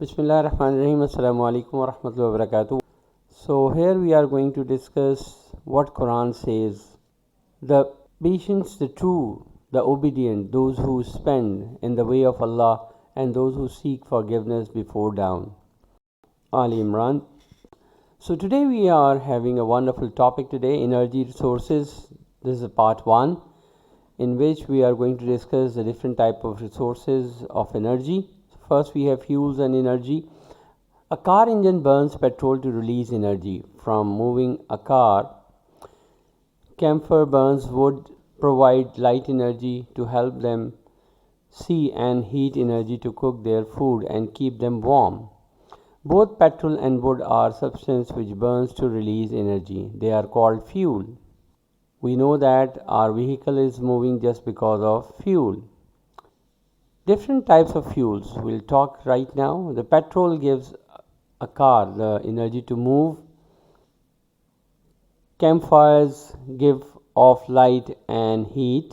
Bismillahirrahmanirrahim. Assalamu alaikum wa rahmatullahi wa barakatuh. So here we are going to discuss what Quran says. The patients, the true, the obedient, those who spend in the way of Allah and those who seek forgiveness before dawn. Ali Imran. So today we are having a wonderful topic today, energy resources. This is part 1 in which we are going to discuss the different type of resources of energy. First we have fuels and energy. A car engine burns petrol to release energy from moving a car. Camphor burns wood, provide light energy to help them see, and heat energy to cook their food and keep them warm. Both petrol and wood are substances which burns to release energy. They are called fuel. We know that our vehicle is moving just because of fuel. Different types of fuels we'll talk right now. The petrol gives a car the energy to move. Campfires give off light and heat.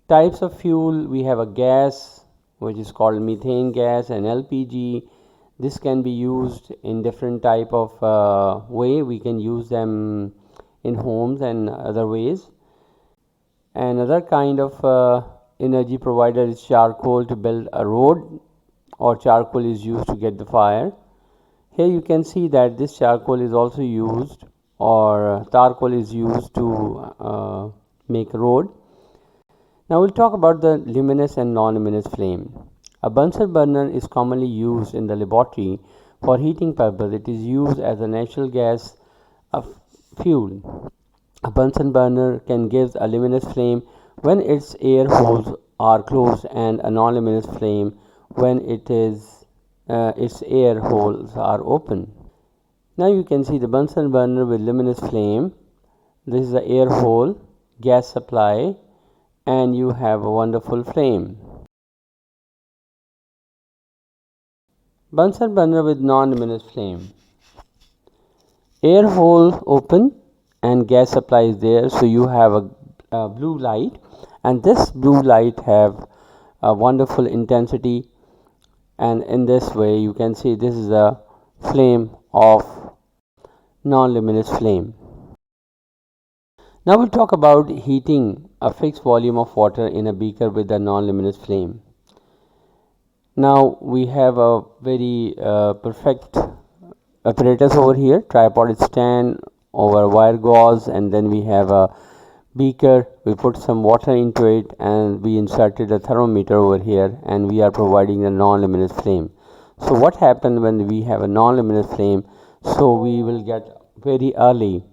Types of fuel, we have a gas which is called methane gas and LPG. This can be used in different type of way. We can use them in homes and other ways. Another kind of energy provider is charcoal to build a road, or charcoal is used to get the fire. Here you can see that this charcoal is also used, or charcoal is used to make a road. Now we'll talk about the luminous and non-luminous flame. A Bunsen burner is commonly used in the laboratory for heating purpose. It is used as a natural gas fuel. A Bunsen burner can give a luminous flame when its air holes are closed, and a non-luminous flame when its air holes are open. Now you can see the Bunsen burner with luminous flame. This is the air hole, gas supply, and you have a wonderful flame. Bunsen burner with non-luminous flame. Air hole open and gas supply is there, so you have a blue light, and this blue light have a wonderful intensity, and in this way you can see this is a flame of non-luminous flame. Now we'll talk about heating a fixed volume of water in a beaker with a non-luminous flame. Now we have a very perfect apparatus over here. Tripod stand over wire gauze, and then we have a beaker. We put some water into it, and we inserted a thermometer over here, and we are providing a non-luminous flame. So what happens when we have a non-luminous flame? So we will get very early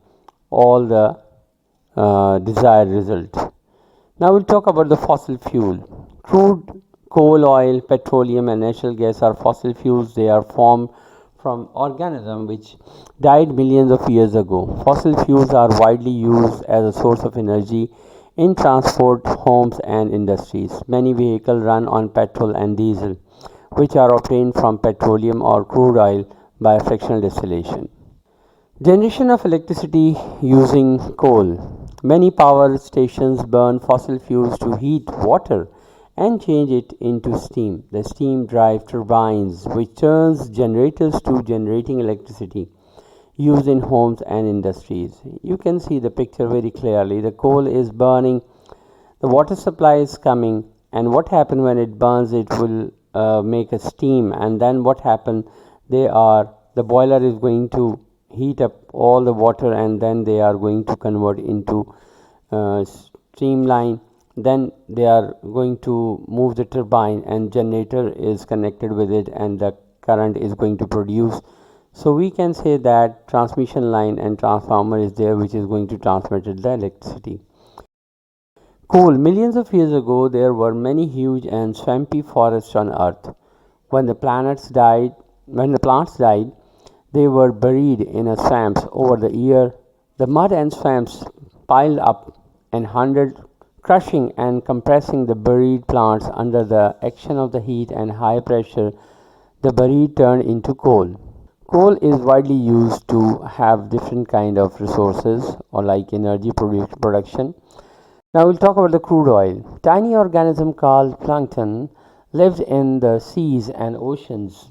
all the desired result. Now we'll talk about the fossil fuel. Crude, coal, oil, petroleum and natural gas are fossil fuels. They are formed from organisms which died millions of years ago. Fossil fuels are widely used as a source of energy in transport, homes and industries. Many vehicles run on petrol and diesel, which are obtained from petroleum or crude oil by fractional distillation. Generation of electricity using coal. Many power stations burn fossil fuels to heat water and change it into steam. The steam drive turbines, which turns generators to generating electricity used in homes and industries. You can see the picture very clearly. The coal is burning, the water supply is coming, and what happens when it burns, it will make a steam, and then what happens, the boiler is going to heat up all the water, and then they are going to convert into streamline. Then they are going to move the turbine, and generator is connected with it, and the current is going to produce. So we can say that transmission line and transformer is there, which is going to transmit the electricity. Coal. Millions of years ago there were many huge and swampy forests on earth. When the plants died, they were buried in a swamps. Over the year, the mud and swamps piled up and hundred, crushing and compressing the buried plants. Under the action of the heat and high pressure, the buried turned into coal. Coal is widely used to have different kind of resources, or like energy production. Now we'll talk about the crude oil. Tiny organism called plankton lives in the seas and oceans.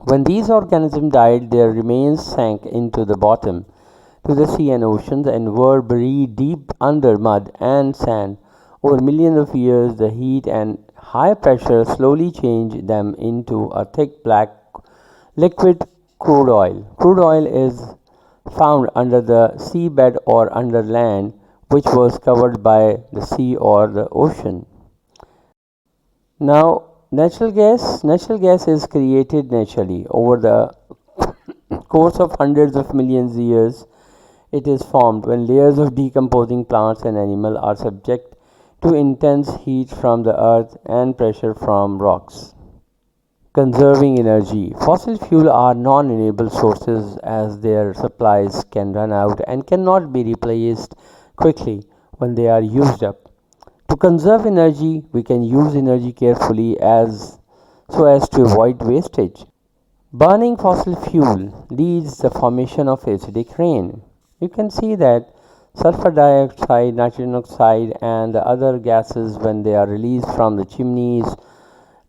When these organisms died, their remains sank into the bottom to the sea and oceans and were buried deep under mud and sand. Over millions of years, the heat and high pressure slowly changed them into a thick black liquid crude oil. Crude oil is found under the seabed or under land, which was covered by the sea or the ocean. Now, natural gas is created naturally over the course of hundreds of millions of years. It is formed when layers of decomposing plants and animals are subject to intense heat from the earth and pressure from rocks. Conserving energy. Fossil fuel are non-renewable sources as their supplies can run out and cannot be replaced quickly when they are used up. To conserve energy, we can use energy carefully so as to avoid wastage. Burning fossil fuel leads the formation of acidic rain. You can see that sulfur dioxide, nitrogen oxide, and the other gases, when they are released from the chimneys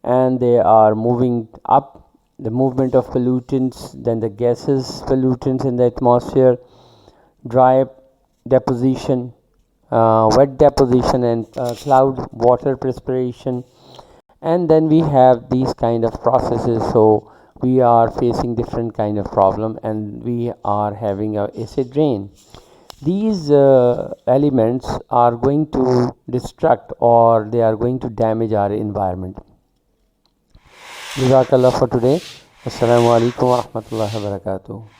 and they are moving up, the movement of pollutants, then the gases, pollutants in the atmosphere, dry deposition, wet deposition, and cloud water precipitation, and then we have these kind of processes. So we are facing different kind of problem and we are having a acid rain. These elements are going to destruct or they are going to damage our environment. Jazakallah for today. Assalamu alaikum wa rahmatullahi wa barakatuh.